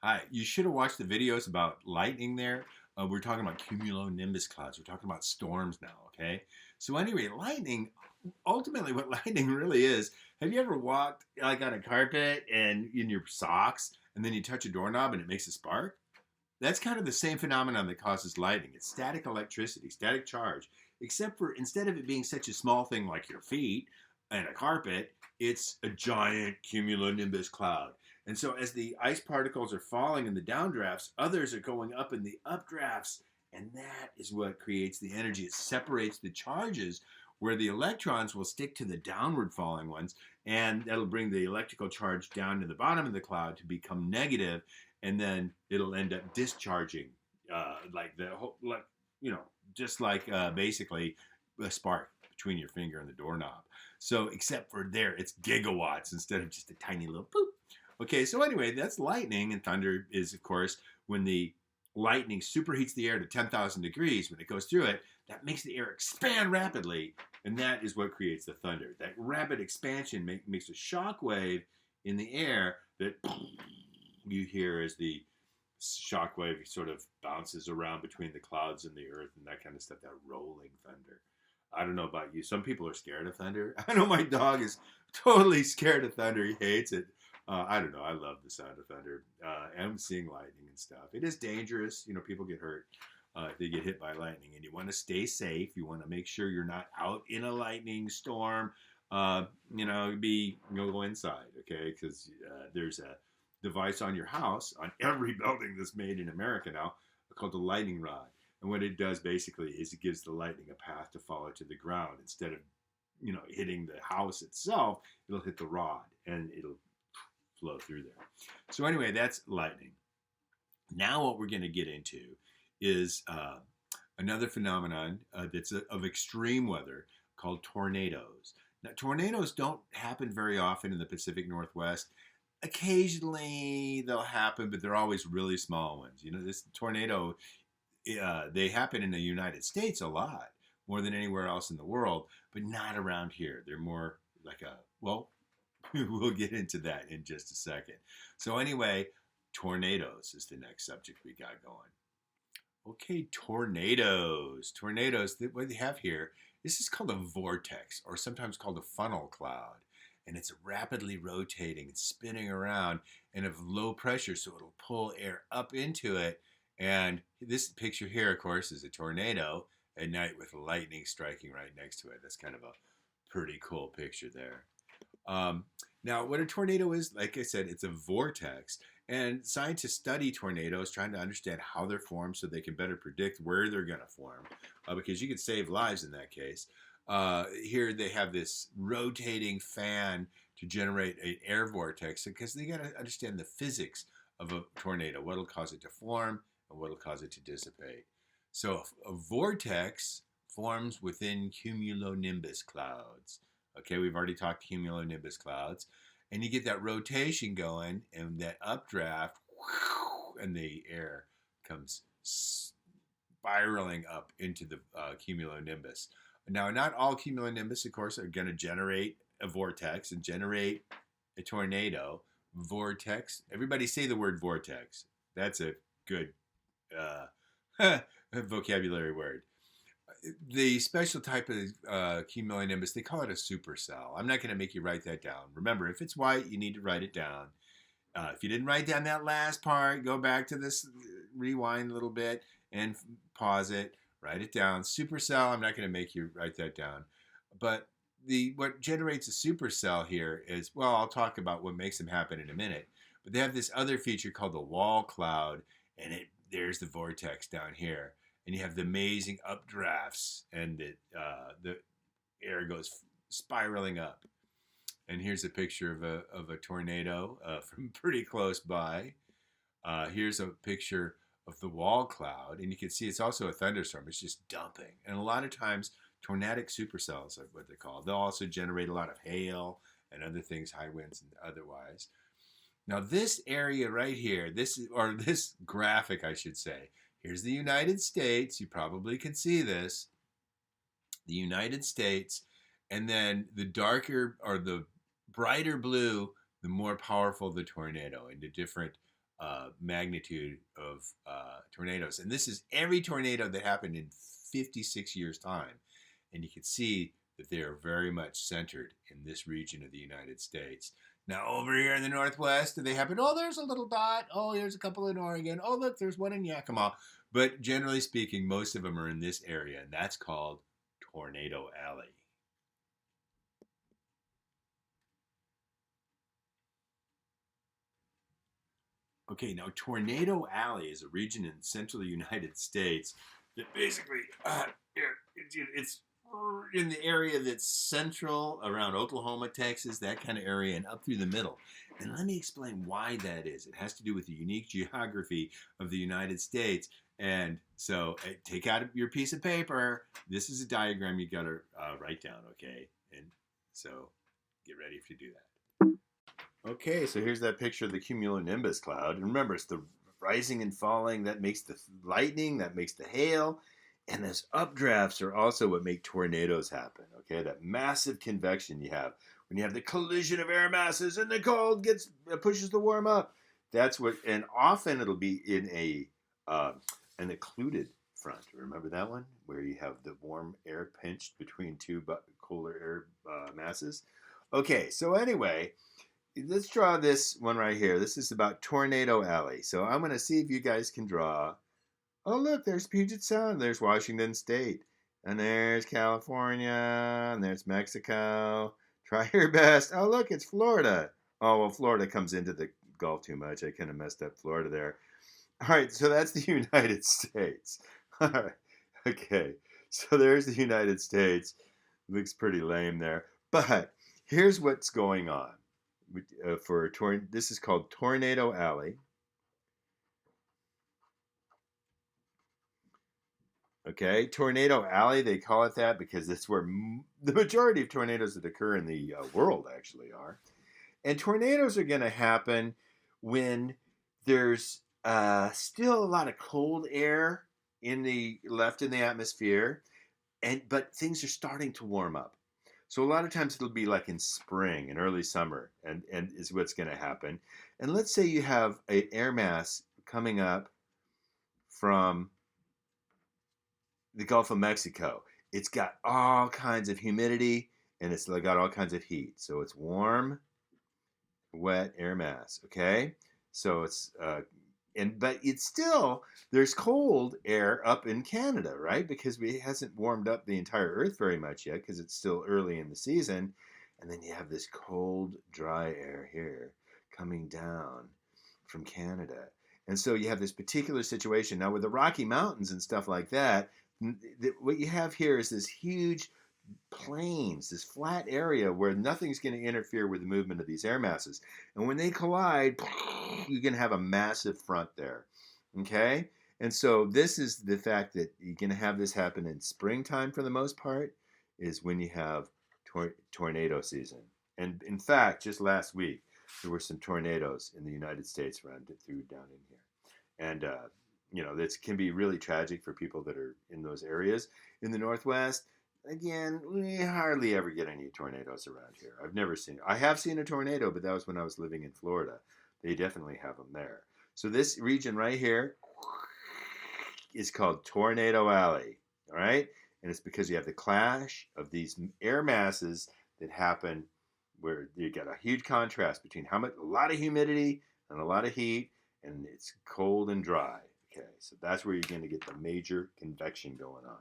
Hi, you should have watched the videos about lightning there. We're talking about cumulonimbus clouds. We're talking about storms now, okay? So anyway, lightning, ultimately what lightning really is, have you ever walked like on a carpet and in your socks and then you touch a doorknob and it makes a spark? That's kind of the same phenomenon that causes lightning. It's static electricity, static charge, except for instead of it being such a small thing like your feet and a carpet, it's a giant cumulonimbus cloud. And so as the ice particles are falling in the downdrafts, others are going up in the updrafts. And that is what creates the energy. It separates the charges where the electrons will stick to the downward falling ones, and that'll bring the electrical charge down to the bottom of the cloud to become negative, and then it'll end up discharging like the whole, like you know, just like basically a spark between your finger and the doorknob. So except for there, it's gigawatts instead of just a tiny little boop. Okay, so anyway, that's lightning, and thunder is, of course, when the lightning superheats the air to 10,000 degrees. When it goes through it, that makes the air expand rapidly, and that is what creates the thunder. That rapid expansion makes a shock wave in the air that you hear as the shock wave sort of bounces around between the clouds and the earth and that kind of stuff, that rolling thunder. I don't know about you. Some people are scared of thunder. I know my dog is totally scared of thunder. He hates it. I don't know. I love the sound of thunder and seeing lightning and stuff. It is dangerous. You know, people get hurt if they get hit by lightning, and you want to stay safe. You want to make sure you're not out in a lightning storm. Go inside, okay? Because there's a device on your house, on every building that's made in America now, called the lightning rod. And what it does basically is it gives the lightning a path to follow to the ground. Instead of, hitting the house itself, it'll hit the rod and it'll flow through there. So anyway, that's lightning. Now what we're going to get into is another phenomenon that's of extreme weather called tornadoes. Now, tornadoes don't happen very often in the Pacific Northwest. Occasionally they'll happen, but they're always really small ones. This tornado, they happen in the United States a lot, more than anywhere else in the world, but not around here. They're more like we'll get into that in just a second. So anyway, tornadoes is the next subject we got going. Okay, tornadoes. Tornadoes, what they have here, this is called a vortex, or sometimes called a funnel cloud. And it's rapidly rotating and spinning around and of low pressure, so it'll pull air up into it. And this picture here, of course, is a tornado at night with lightning striking right next to it. That's kind of a pretty cool picture there. Now, what a tornado is, like I said, it's a vortex. And scientists study tornadoes, trying to understand how they're formed so they can better predict where they're going to form, because you could save lives in that case. Here they have this rotating fan to generate an air vortex, because they got to understand the physics of a tornado, what'll cause it to form and what'll cause it to dissipate. So a vortex forms within cumulonimbus clouds. Okay, we've already talked cumulonimbus clouds. And you get that rotation going and that updraft, and the air comes spiraling up into the cumulonimbus. Now, not all cumulonimbus, of course, are going to generate a vortex and generate a tornado. Vortex. Everybody say the word vortex. That's a good vocabulary word. The special type of cumulonimbus, they call it a supercell. I'm not going to make you write that down. Remember, if it's white, you need to write it down. If you didn't write down that last part, go back to this, rewind a little bit, and pause it. Write it down. Supercell, I'm not going to make you write that down. But what generates a supercell here is, well, I'll talk about what makes them happen in a minute. But they have this other feature called the wall cloud, and there's the vortex down here. And you have the amazing updrafts, and the air goes spiraling up. And here's a picture of a tornado from pretty close by. Here's a picture of the wall cloud, and you can see it's also a thunderstorm. It's just dumping. And a lot of times, tornadic supercells are what they're called. They'll also generate a lot of hail and other things, high winds and otherwise. Now, this area right here, this graphic, I should say, here's the United States. You probably can see this. The United States, and then the darker or the brighter blue, the more powerful the tornado, into different magnitude of tornadoes. And this is every tornado that happened in 56 years' time. And you can see that they are very much centered in this region of the United States. Now, over here in the Northwest, do they happen? Oh, there's a little dot. Oh, here's a couple in Oregon. Oh, look, there's one in Yakima. But generally speaking, most of them are in this area, and that's called Tornado Alley. Okay, now Tornado Alley is a region in central United States that basically it's in the area that's central around Oklahoma, Texas, that kind of area, and up through the middle. And let me explain why that is. It has to do with the unique geography of the United States. And so take out your piece of paper. This is a diagram you got to write down, okay? And so get ready to do that. Okay, so here's that picture of the cumulonimbus cloud. And remember, it's the rising and falling that makes the lightning, that makes the hail. And those updrafts are also what make tornadoes happen, okay? That massive convection you have. When you have the collision of air masses and the cold pushes the warm up. That's what, and often it'll be in an occluded front. Remember that one? Where you have the warm air pinched between two colder air masses? Okay, so anyway, let's draw this one right here. This is about Tornado Alley. So I'm going to see if you guys can draw. Oh, look, there's Puget Sound. There's Washington State. And there's California. And there's Mexico. Try your best. Oh, look, it's Florida. Oh, well, Florida comes into the Gulf too much. I kind of messed up Florida there. All right, so that's the United States. All right, okay. So there's the United States. Looks pretty lame there. But here's what's going on. This is called Tornado Alley. Okay, Tornado Alley, they call it that because that's where the majority of tornadoes that occur in the world actually are. And tornadoes are going to happen when there's still a lot of cold air left in the atmosphere, but things are starting to warm up. So a lot of times it'll be like in spring and early summer, and is what's going to happen. And let's say you have an air mass coming up from the Gulf of Mexico. It's got all kinds of humidity, and it's got all kinds of heat. So it's warm, wet air mass. Okay, so it's but it's still, there's cold air up in Canada, right? Because it hasn't warmed up the entire Earth very much yet because it's still early in the season. And then you have this cold, dry air here coming down from Canada. And so you have this particular situation. Now with the Rocky Mountains and stuff like that, what you have here is this huge plains, this flat area where nothing's going to interfere with the movement of these air masses. And when they collide, you're going to have a massive front there. Okay? And so this is the fact that you're going to have this happen in springtime for the most part, is when you have tornado season. And in fact, just last week, there were some tornadoes in the United States down in here. And, this can be really tragic for people that are in those areas. In the Northwest, again, we hardly ever get any tornadoes around here. I have seen a tornado, but that was when I was living in Florida. They definitely have them there. So this region right here is called Tornado Alley, all right? And it's because you have the clash of these air masses that happen where you got a huge contrast between a lot of humidity and a lot of heat, and it's cold and dry. Okay, so that's where you're going to get the major convection going on.